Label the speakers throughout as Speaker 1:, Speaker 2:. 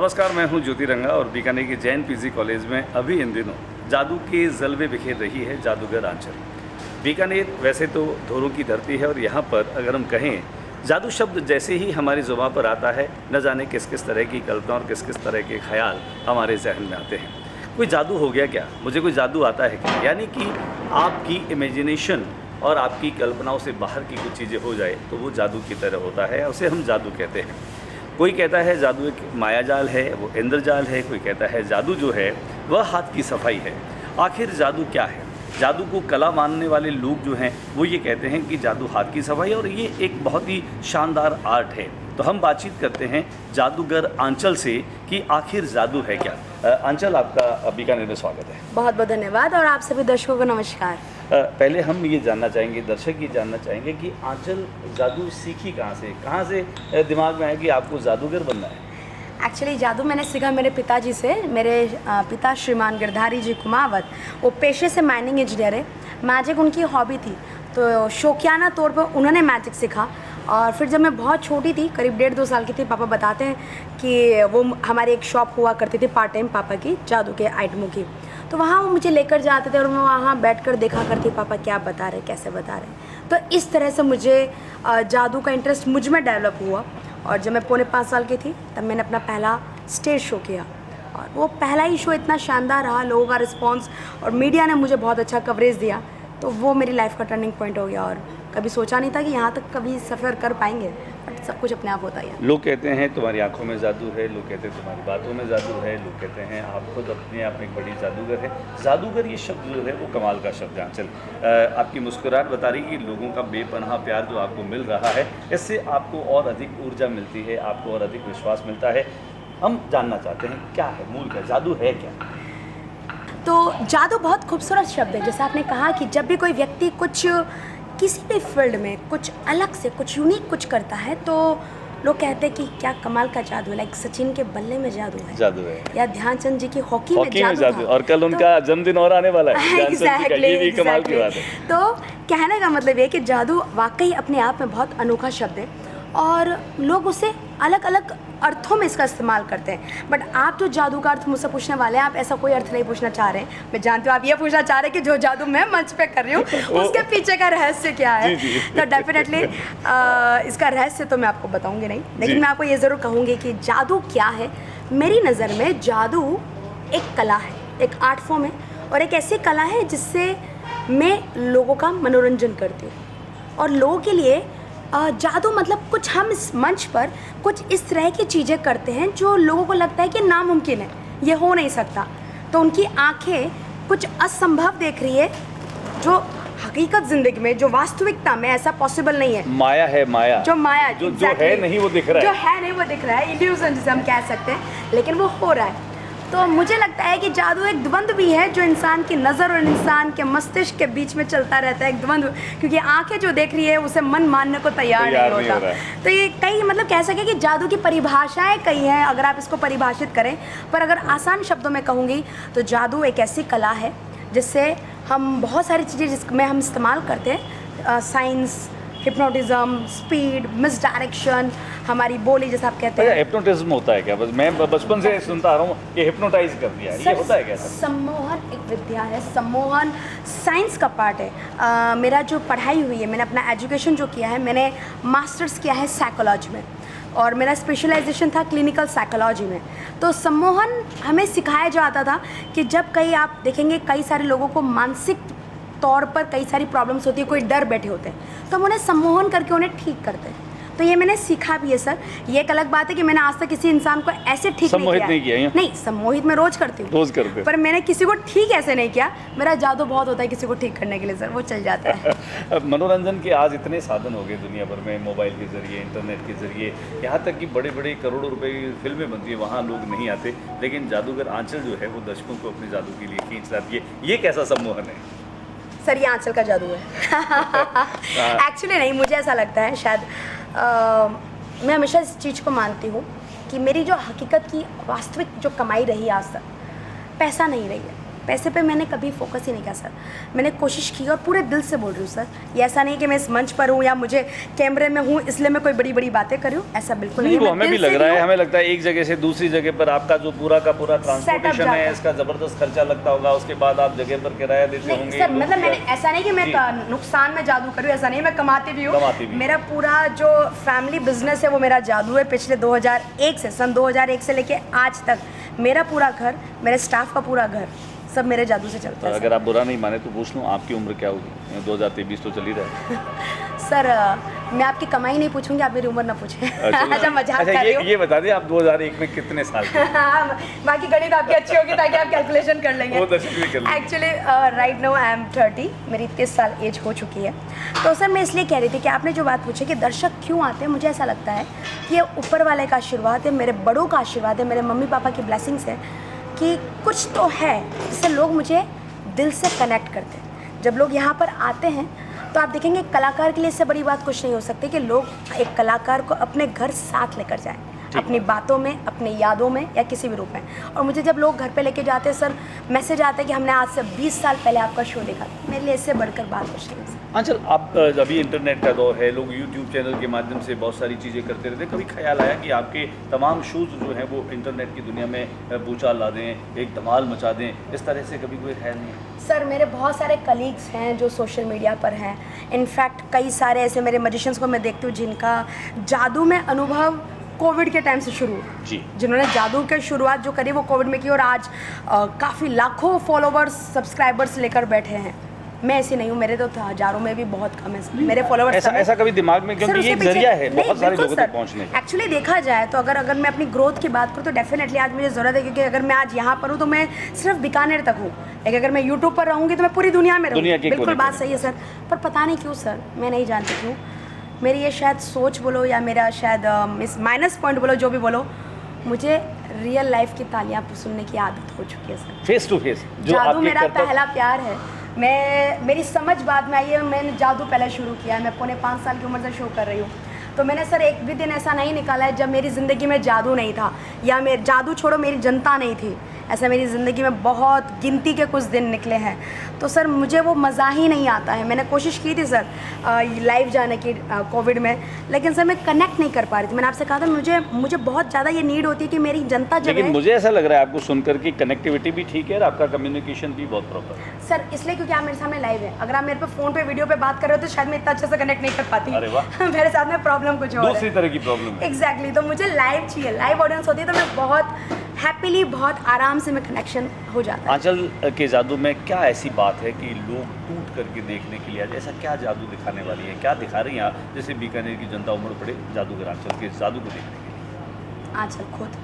Speaker 1: नमस्कार, मैं हूं ज्योति रंगा और बीकानेर के जैन पीजी कॉलेज में अभी इन दिनों जादू के जलवे बिखेर रही है जादूगर आंचल। बीकानेर वैसे तो धोरों की धरती है और यहाँ पर अगर हम कहें जादू शब्द जैसे ही हमारी ज़ुबान पर आता है, न जाने किस किस तरह की कल्पना और किस किस तरह के ख्याल हमारे जहन में आते हैं। कोई जादू हो गया क्या, मुझे कोई जादू आता है क्या, यानी कि आपकी इमेजिनेशन और आपकी कल्पनाओं से बाहर की कुछ चीज़ें हो जाए तो वो जादू की तरह होता है, उसे हम जादू कहते हैं। कोई कहता है जादू एक मायाजाल है, वो इंद्रजाल है। कोई कहता है जादू जो है वह हाथ की सफाई है। आखिर जादू क्या है? जादू को कला मानने वाले लोग जो हैं वो ये कहते हैं कि जादू हाथ की सफाई और ये एक बहुत ही शानदार आर्ट है। तो हम बातचीत करते हैं जादूगर आंचल से कि आखिर जादू है क्या। आंचल, आपका बीकानेर में स्वागत है।
Speaker 2: बहुत बहुत धन्यवाद और आप सभी दर्शकों को नमस्कार।
Speaker 1: पहले हम ये जानना चाहेंगे, दर्शक ये जानना चाहेंगे कि आंचल जादू सीखी कहाँ से दिमाग में आया कि आपको जादूगर बनना है?
Speaker 2: एक्चुअली जादू मैंने सीखा मेरे पिताजी से। मेरे पिता श्रीमान गिरधारी जी कुमावत, वो पेशे से माइनिंग इंजीनियर है। मैजिक उनकी हॉबी थी, तो शौकियाना तौर पर उन्होंने मैजिक सीखा। और फिर जब मैं बहुत छोटी थी, करीब 1.5-2 साल की थी, पापा बताते हैं कि वो हमारी एक शॉप हुआ करती थी पार्ट टाइम पापा की, जादू के आइटमों की। तो वहाँ वो मुझे लेकर जाते थे और मैं वहाँ बैठकर देखा करती, पापा क्या बता रहे, कैसे बता रहे। तो इस तरह से मुझे जादू का इंटरेस्ट मुझ में डेवलप हुआ। और जब मैं 4.25 साल की थी तब मैंने अपना पहला स्टेज शो किया और वो पहला ही शो इतना शानदार रहा, लोगों का रिस्पॉन्स और मीडिया ने मुझे बहुत अच्छा कवरेज दिया। तो वो मेरी लाइफ का टर्निंग पॉइंट हो गया और कभी सोचा नहीं था कि यहाँ तक कभी सफ़र कर पाएंगे, बट सब कुछ अपने आप होता है।
Speaker 1: लोग कहते हैं तुम्हारी आंखों में जादू है, लोग कहते हैं तुम्हारी बातों में जादू है, लोग कहते हैं आप खुद अपने आप में एक बड़ी जादूगर है। जादूगर ये शब्द जो है वो कमाल का शब्द है आंचल। आपकी मुस्कुराहट बता रही कि लोगों का बेपनाह प्यार जो आपको मिल रहा है, इससे आपको और अधिक ऊर्जा मिलती है, आपको और अधिक विश्वास मिलता है। हम जानना चाहते हैं क्या है मूल का जादू है क्या?
Speaker 2: तो जादू बहुत खूबसूरत शब्द है। जैसे आपने कहा कि जब भी कोई व्यक्ति कुछ किसी भी फील्ड में कुछ अलग से कुछ यूनिक कुछ करता है तो लोग कहते हैं कि क्या कमाल का जादू है। लाइक सचिन के बल्ले में जादू है या ध्यानचंद जी की हॉकी में जादू
Speaker 1: और कल उनका जन्मदिन और आने वाला है।
Speaker 2: Exactly.
Speaker 1: कमाल की बात है।
Speaker 2: तो कहने का मतलब ये कि जादू वाकई अपने आप में बहुत अनोखा शब्द है और लोग उसे अलग अलग अर्थों में इसका इस्तेमाल करते हैं। बट आप जो जादू का अर्थ मुझसे पूछने वाले हैं, आप ऐसा कोई अर्थ नहीं पूछना चाह रहे हैं। मैं जानती हूँ आप ये पूछना चाह रहे हैं कि जो जादू मैं मंच पे कर रही हूँ उसके पीछे का रहस्य क्या है। तो डेफिनेटली इसका रहस्य तो मैं आपको बताऊंगी नहीं, लेकिन मैं आपको ये ज़रूर कहूँगी कि जादू क्या है। मेरी नज़र में जादू एक कला है, एक आर्ट फॉर्म है और एक ऐसी कला है जिससे मैं लोगों का मनोरंजन करती हूँ। और लोगों के लिए जादू मतलब कुछ हम इस मंच पर कुछ इस तरह की चीज़ें करते हैं जो लोगों को लगता है कि नामुमकिन है, ये हो नहीं सकता। तो उनकी आंखें कुछ असंभव देख रही है जो हकीकत ज़िंदगी में, जो वास्तविकता में ऐसा पॉसिबल नहीं है।
Speaker 1: माया है, माया
Speaker 2: जो माया
Speaker 1: जो है नहीं वो दिख रहा है,
Speaker 2: जो है नहीं वो दिख रहा है, इल्यूजन जिसे हम कह सकते हैं, लेकिन वो हो रहा है। तो मुझे लगता है कि जादू एक द्वंद्व भी है जो इंसान की नज़र और इंसान के मस्तिष्क के बीच में चलता रहता है, एक द्वंद्व। क्योंकि आंखें जो देख रही है उसे मन मानने को तैयार नहीं होता। तो ये कई मतलब कह सके कि जादू की परिभाषाएं कई हैं अगर आप इसको परिभाषित करें। पर अगर आसान शब्दों में कहूँगी तो जादू एक ऐसी कला है जिससे हम बहुत सारी चीज़ें जिसमें हम इस्तेमाल करते हैं, science, hypnotism, speed, miss direction, हमारी बोली जैसा आप कहते हैं।
Speaker 1: हिप्नोटिज्म होता है क्या? बस मैं बचपन से सुनता आ रहा हूँ कि हिप्नोटाइज कर दिया, ये होता है क्या?
Speaker 2: सम्मोहन एक विद्या है, सम्मोहन साइंस का पार्ट है। मेरा जो पढ़ाई हुई है, मैंने अपना एजुकेशन जो किया है, मैंने मास्टर्स किया है साइकोलॉजी में और मेरा स्पेशलाइजेशन था क्लिनिकल साइकोलॉजी में। तो सम्मोहन हमें सिखाया जाता था कि जब कहीं आप देखेंगे कई सारे लोगों को मानसिक तौर पर कई सारी प्रॉब्लम्स होती है, कोई डर बैठे होते हैं, तो हम उन्हें सम्मोहन करके उन्हें ठीक करते हैं। तो ये मैंने सीखा भी है सर। ये एक अलग बात है कि मैंने आज तक किसी इंसान को ऐसे ठीक नहीं किया। नहीं, सम्मोहित मैं रोज करती हूँ, पर मैंने किसी को ठीक ऐसे नहीं किया। मेरा जादू बहुत होता है किसी को ठीक करने के लिए सर, वो चल जाता है।
Speaker 1: मनोरंजन के आज इतने साधन हो गए दुनिया भर में, मोबाइल के जरिए, इंटरनेट के जरिए, यहाँ तक कि बड़े बड़े करोड़ों रुपए की फिल्में बनती है, वहाँ लोग नहीं आते, लेकिन जादूगर आंचल जो है वो दर्शकों को अपने जादू के लिए खींच लाती है। ये कैसा सम्मोहन है
Speaker 2: सर? ये आंचल का जादू है। एक्चुअली नहीं, मुझे ऐसा लगता है शायद मैं हमेशा इस चीज़ को मानती हूँ कि मेरी जो हकीकत की वास्तविक जो कमाई रही आज तक, पैसा नहीं रही है। पैसे पे मैंने कभी फोकस ही नहीं किया सर। मैंने कोशिश की और पूरे दिल से बोल रही हूँ सर। ये ऐसा नहीं कि मैं इस मंच पर हूँ या मुझे कैमरे में हूँ इसलिए मैं कोई बड़ी बड़ी बातें कर रही हूँ, ऐसा बिल्कुल नहीं।
Speaker 1: वो हमें भी लग रहा है, हमें लगता है एक जगह से दूसरी जगह पर आपका जो पूरा का पूरा ट्रांसपोर्टेशन
Speaker 2: जाता
Speaker 1: है,
Speaker 2: है।
Speaker 1: इसका ज़बरदस्त खर्चा लगता होगा, उसके बाद आप जगह पर किराया देते
Speaker 2: नहीं
Speaker 1: होंगे।
Speaker 2: सर, मतलब मैंने
Speaker 1: लोग-
Speaker 2: ऐसा नहीं कि मैं नुकसान में जादू करूँ, ऐसा नहीं, मैं कमाती भी
Speaker 1: कमाती
Speaker 2: हूँ।
Speaker 1: भी।
Speaker 2: मेरा पूरा जो फैमिली बिजनेस है वो मेरा जादू है। पिछले 2001 से, सन 2001 से लेके आज तक मेरा पूरा घर, मेरे स्टाफ का पूरा घर सब मेरे जादू से चलता है।
Speaker 1: अगर आप बुरा नहीं माने तो पूछ लूँ, आपकी उम्र क्या होगी? 2023 तो चल ही रहा है।
Speaker 2: सर मैं आपकी कमाई नहीं पूछूंगी, आप मेरी उम्र ना पूछें। अच्छा मजाक कर रही हूँ।
Speaker 1: ये बता दें आप 2001 में कितने साल के?
Speaker 2: बाकी गणित आपकी अच्छी होगी ताकि आप कैलकुलेशन कर लेंगे।
Speaker 1: वो दर्शक भी कर लेंगे।
Speaker 2: Actually right now I am 30, मेरी 30 साल एज हो चुकी है। तो सर मैं इसलिए कह रही थी कि आपने जो बात पूछी कि दर्शक क्यों आते हैं, मुझे ऐसा लगता है कि ये ऊपर वाले का आशीर्वाद है, मेरे बड़ों का आशीर्वाद है, मेरे मम्मी पापा की ब्लेसिंग्स है कि कुछ तो है जिससे लोग मुझे दिल से कनेक्ट करते हैं। जब लोग यहाँ पर आते हैं तो आप देखेंगे एक कलाकार के लिए इससे बड़ी बात कुछ नहीं हो सकती कि लोग एक कलाकार को अपने घर साथ लेकर जाएं, अपनी बातों में, अपनी यादों में या किसी भी रूप में। और मुझे जब लोग घर पे लेके जाते हैं सर, मैसेज आता है कि हमने आज से 20 साल पहले आपका शो देखा, मेरे लिए इससे बढ़कर बात कुछ नहीं है।
Speaker 1: अंचल, आप अभी इंटरनेट का दौर है, लोग यूट्यूब चैनल के माध्यम से बहुत सारी चीज़ें करते रहते हैं। कभी ख्याल आया कि आपके तमाम शोज जो हैं वो इंटरनेट की दुनिया में भूचाल ला दें, एक धमाल मचा दें, इस तरह से कभी कोई ख्याल नहीं?
Speaker 2: सर मेरे बहुत सारे कलीग्स हैं जो सोशल मीडिया पर हैं। इनफैक्ट कई सारे ऐसे मेरे मैजिशियंस को मैं देखती हूँ जिनका जादू में अनुभव कोविड के टाइम से शुरू हुआ
Speaker 1: जी,
Speaker 2: जिन्होंने जादू की शुरुआत जो करी वो कोविड में की और आज काफ़ी लाखों फॉलोवर्स, सब्सक्राइबर्स लेकर बैठे हैं। मैं ऐसी नहीं हूँ, मेरे तो हजारों में भी बहुत कम है मेरे फॉलोवर्स।
Speaker 1: ऐसा कभी दिमाग में, क्योंकि ये एक जरिया है बहुत सारे लोगों तक पहुँचने का।
Speaker 2: एक्चुअली देखा जाए तो अगर मैं अपनी ग्रोथ की बात करूँ तो डेफिनेटली आज मुझे ज़रूरत है, क्योंकि अगर मैं आज यहाँ पर हूँ तो मैं सिर्फ बीकानेर तक हूँ, लेकिन अगर मैं यूट्यूब पर रहूँगी तो मैं पूरी दुनिया में रहूँगी। बिल्कुल बात सही है सर, पर पता नहीं क्यों सर, मैं नहीं जानती क्यों, मेरी ये शायद सोच बोलो या मेरा शायद माइनस पॉइंट बोलो, जो भी बोलो, मुझे रियल लाइफ की तालियां सुनने की आदत हो चुकी है सर।
Speaker 1: फेस टू फेस
Speaker 2: जादू मेरा पहला प्यार है। मेरी समझ बाद में आई है, मैंने जादू पहले शुरू किया है। मैं 4.5 साल की उम्र से शो कर रही हूँ, तो मैंने सर एक भी दिन ऐसा नहीं निकाला है जब मेरी ज़िंदगी में जादू नहीं था, या मेरे जादू छोड़ो मेरी जनता नहीं थी। ऐसा मेरी ज़िंदगी में बहुत गिनती के कुछ दिन निकले हैं, तो सर मुझे वो मज़ा ही नहीं आता है। मैंने कोशिश की थी सर लाइव जाने की कोविड में, लेकिन सर मैं कनेक्ट नहीं कर पा रही थी। मैंने आपसे कहा था मुझे बहुत ज़्यादा ये नीड होती है कि मेरी जनता जब
Speaker 1: लेकिन मुझे ऐसा लग रहा है आपको सुनकर कि कनेक्टिविटी भी ठीक है और आपका कम्युनिकेशन भी बहुत प्रॉपर है
Speaker 2: सर, इसलिए क्योंकि आप मेरे सामने लाइव है। अगर आप मेरे पे फ़ोन पे वीडियो पे बात कर रहे हो तो शायद मैं इतना अच्छे से कनेक्ट नहीं कर पाती।
Speaker 1: अरे वाह।
Speaker 2: मेरे साथ में प्रॉब्लम कुछ और है,
Speaker 1: दूसरी तरह की प्रॉब्लम है।
Speaker 2: एग्जैक्टली। तो मुझे लाइव चाहिए, लाइव ऑडियंस होती है तो मैं बहुत हैप्पीली, बहुत आराम से मैं कनेक्शन हो जाता है।
Speaker 1: आंचल के जादू में क्या ऐसी बात है कि लोग टूट करके देखने के लिए, ऐसा क्या जादू दिखाने वाली है, क्या दिखा रही हैं आप, जैसे बीकानेर की जनता उमड़ पड़े जादूगर आंचल के जादू को देखने के लिए?
Speaker 2: आंचल खुद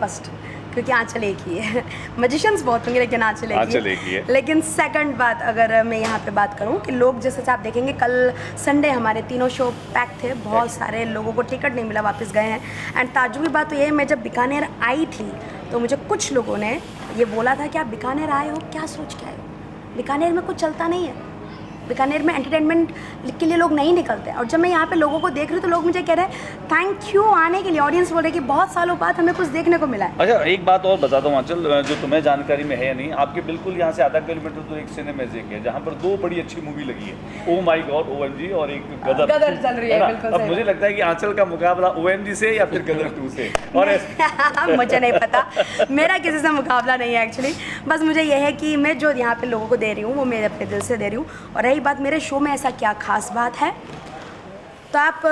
Speaker 2: फर्स्ट, क्योंकि आंचल एक ही है। मैजिशियंस बहुत होंगे लेकिन आंचल एक ही है। लेकिन सेकंड बात अगर मैं यहाँ पे बात करूँ कि लोग जैसे आप देखेंगे, कल संडे हमारे तीनों शो पैक थे, बहुत सारे लोगों को टिकट नहीं मिला, वापस गए हैं। एंड ताजुबी बात तो ये है, मैं जब बीकानेर आई थी तो मुझे कुछ लोगों ने ये बोला था कि आप बीकानेर आए हो, क्या सोच के आए हो, बीकानेर में कुछ चलता नहीं है, बीकानेर में एंटरटेनमेंट के लिए लोग नहीं निकलते। और जब मैं यहाँ पे लोगों को देख रही हूँ तो लोग मुझे कह रहे हैं थैंक यू आने के लिए। ऑडियंस बोल रहे हैं कि बहुत सालों बाद हमें कुछ देखने को मिला है।
Speaker 1: अच्छा, एक बात और बताता हूँ आंचल, जो तुम्हें जानकारी में है या नहीं, आपके बिल्कुल यहाँ से आधा किलोमीटर तो एक सिनेमैजिक है जहाँ पर 2 बड़ी अच्छी मूवी लगी है, ओ माई गॉड OMG और एक गदर
Speaker 2: चल रही है। बिल्कुल
Speaker 1: अब मुझे लगता है कि आंचल का मुकाबला OMG से या फिर गदर 2 से, और
Speaker 2: मुझे नहीं पता, मेरा किसी से मुकाबला नहीं है एक्चुअली। बस मुझे यह है कि मैं जो यहाँ पे लोगों को दे रही हूँ वो मेरे अपने दिल से दे रही हूँ। और रही बात मेरे शो में ऐसा क्या खास बात है, तो आप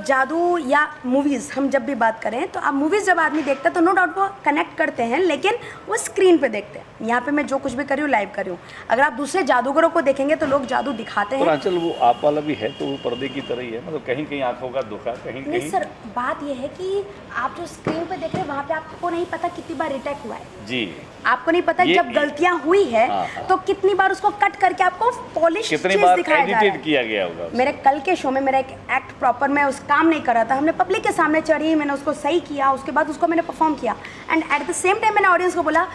Speaker 2: जादू या मूवीज़ हम जब भी बात करें तो आप मूवीज़ जब आदमी देखता है तो नो डाउट वो कनेक्ट करते हैं, लेकिन वो स्क्रीन पे देखते हैं। यहाँ पे मैं जो कुछ भी कर रही हूँ लाइव कर रही हूँ। अगर आप दूसरे जादूगरों को देखेंगे तो लोग जादू दिखाते हैं।
Speaker 1: आंचल वो आप वाला भी है तो वो पर्दे की तरह ही है, मतलब कहीं कहीं आंखों का धोखा, कहीं
Speaker 2: नहीं
Speaker 1: कहीं।
Speaker 2: सर, बात ये है कि आप जो स्क्रीन पे देख रहे हैं वहाँ पे आपको नहीं पता कितनी बार रिटेक हुआ है
Speaker 1: जी,
Speaker 2: आपको नहीं पता जब गलतियां हुई है तो कितनी बार उसको कट करके आपको पॉलिश चीज दिखाया जा रहा है।
Speaker 1: किया गया होगा।
Speaker 2: मेरे कल के शो में मेरा एक एक्ट प्रॉपर मैं उस काम नहीं कर रहा था, हमने पब्लिक के सामने चढ़ी, मैंने उसको सही किया, उसके बाद उसको मैंने परफॉर्म किया and at the same time मैंने ऑडियंस को बोला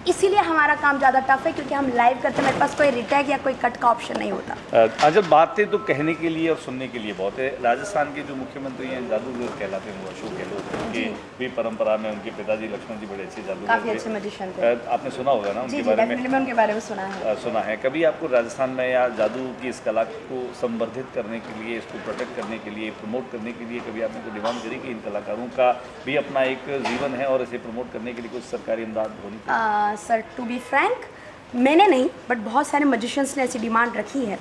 Speaker 2: इसीलिए हमारा काम ज़्यादा टफ है, क्योंकि हम लाइव करते हैं, मेरे पास कोई रिटैग या कोई कट का ऑप्शन नहीं होता।
Speaker 1: आंचल, बातें तो कहने के लिए और सुनने के लिए बहुत है। राजस्थान के जो मुख्यमंत्री हैं जादूगर कहलाते हैं वो अशोक गहलोत, उनकी भी परंपरा में उनके पिताजी लक्ष्मण जी बड़े अच्छे जादूगर,
Speaker 2: काफ़ी अच्छे मैजिशियन थे।
Speaker 1: आपने सुना होगा ना
Speaker 2: जी
Speaker 1: उनके
Speaker 2: जी,
Speaker 1: बारे में?
Speaker 2: डेफिनेटली मैं उनके बारे में सुना है।
Speaker 1: कभी आपको राजस्थान में या जादू की इस कला को संवर्धित करने के लिए, इसको प्रोटेक्ट करने के लिए, प्रमोट करने के लिए कभी आपने कोई डिमांड करी कि इन कलाकारों का भी अपना एक जीवन है और इसे प्रमोट करने के लिए कुछ सरकारी इमदाद होनी चाहिए?
Speaker 2: सर, टू बी फ्रैंक, मैंने नहीं, बट बहुत सारे मजिशियंस ने ऐसी डिमांड रखी है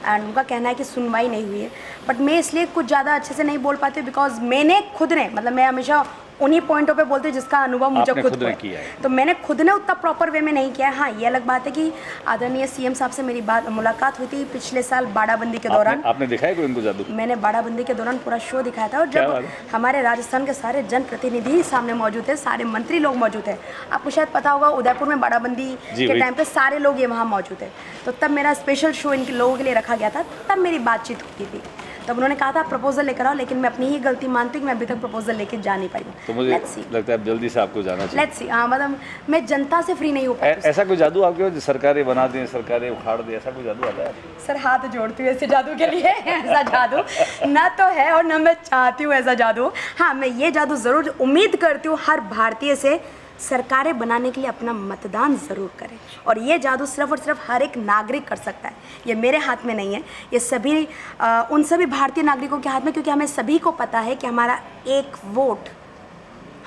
Speaker 2: एंड उनका कहना है कि सुनवाई नहीं हुई है। बट मैं इसलिए कुछ ज़्यादा अच्छे से नहीं बोल पाती बिकॉज मैंने खुद ने, मतलब मैं हमेशा उन्हीं पॉइंटों पे बोलते हैं जिसका अनुभव मुझे खुद को
Speaker 1: किया है।
Speaker 2: तो मैंने खुद ने उतना प्रॉपर वे में नहीं किया है। हाँ, ये अलग बात है कि आदरणीय सीएम साहब से मेरी मुलाकात हुई थी पिछले साल बाड़ाबंदी के दौरान।
Speaker 1: आपने दिखाया कोई उनको जादू?
Speaker 2: मैंने बाड़ाबंदी के दौरान पूरा शो दिखाया था, और जब हमारे राजस्थान के सारे जनप्रतिनिधि सामने मौजूद थे, सारे मंत्री लोग मौजूद थे। आपको शायद पता होगा उदयपुर में बाड़ाबंदी के टाइम पे सारे लोग ये वहाँ मौजूद थे, तो तब मेरा स्पेशल शो इनके लोगों के लिए रखा गया था। तब मेरी बातचीत होती थी, तब उन्होंने कहा था प्रपोजल लेकर आओ, लेकिन मैं अपनी ही गलती मानती हूँ कि मैं अभी तक प्रपोजल लेके जा नहीं पाई हूँ।
Speaker 1: तो मुझे लगता है अब जल्दी से आपको जाना चाहिए।
Speaker 2: Let's see. हाँ, मतलब मैं जनता से फ्री नहीं हो पाती।
Speaker 1: ऐसा कोई जादू आपके जो सरकारें बना दें, सरकारें उखाड़ दें, ऐसा कोई जादू आता है?
Speaker 2: सर, हाथ जोड़ती हूँ ऐसे जादू के लिए। ऐसा जादू ना तो है और ना मैं चाहती हूँ ऐसा जादू। हाँ, मैं ये जादू ज़रूर उम्मीद करती हूँ हर भारतीय से, सरकारें बनाने के लिए अपना मतदान ज़रूर करें। और ये जादू सिर्फ और सिर्फ हर एक नागरिक कर सकता है, ये मेरे हाथ में नहीं है, ये सभी उन सभी भारतीय नागरिकों के हाथ में, क्योंकि हमें सभी को पता है कि हमारा एक वोट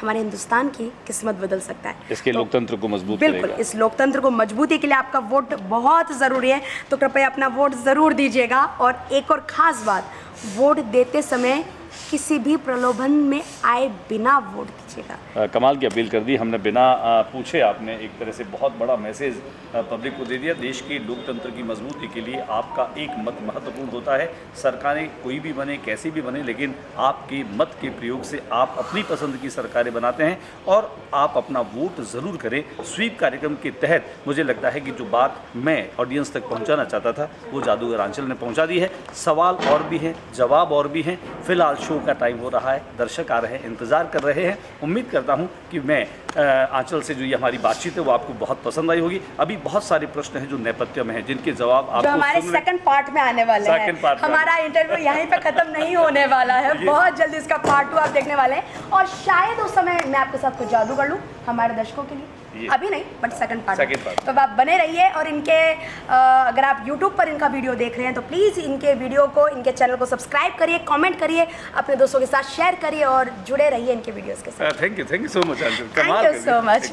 Speaker 2: हमारे हिंदुस्तान की किस्मत बदल सकता है।
Speaker 1: इसके लोकतंत्र को मजबूत
Speaker 2: बिल्कुल,
Speaker 1: करेगा।
Speaker 2: इस लोकतंत्र को मजबूती के लिए आपका वोट बहुत ज़रूरी है, तो कृपया अपना वोट ज़रूर दीजिएगा। और एक और ख़ास बात, वोट देते समय किसी भी प्रलोभन में आए बिना वोट दीजिएगा।
Speaker 1: कमाल की अपील कर दी हमने, बिना पूछे आपने एक तरह से बहुत बड़ा मैसेज पब्लिक को दे दिया। देश के लोकतंत्र की मजबूती के लिए आपका एक मत महत्वपूर्ण होता है। सरकारें कोई भी बने, कैसी भी बने, लेकिन आपके मत के प्रयोग से आप अपनी पसंद की सरकारें बनाते हैं और आप अपना वोट ज़रूर करें। स्वीप कार्यक्रम के तहत मुझे लगता है कि जो बात मैं ऑडियंस तक पहुंचाना चाहता था वो जादूगर आंचल ने पहुंचा दी है। सवाल और भी हैं, जवाब और भी हैं। फिलहाल शो का टाइम हो रहा है, दर्शक आ रहे हैं, इंतज़ार कर रहे हैं। उम्मीद करता हूं कि मैं आंचल से जो ये हमारी बातचीत है वो आपको बहुत पसंद आई होगी। अभी बहुत सारे प्रश्न हैं जो नेपथ्य में हैं, जिनके जवाब आपको
Speaker 2: हमारे सेकंड पार्ट में आने वाले हैं। हमारा इंटरव्यू यहीं पे खत्म नहीं होने वाला है, बहुत जल्दी इसका पार्ट 2 आप देखने वाले हैं। और शायद उस समय मैं आपके साथ कुछ जादू कर लूँ हमारे दर्शकों के लिए, अभी नहीं बट सेकंड पार्ट। तो आप बने रहिए। और इनके अगर आप YouTube पर इनका वीडियो देख रहे हैं तो प्लीज़ इनके वीडियो को, इनके चैनल को सब्सक्राइब करिए, कमेंट करिए, अपने दोस्तों के साथ शेयर करिए और जुड़े रहिए इनके वीडियोस के साथ।
Speaker 1: Thank you so much.
Speaker 2: Thank you so much.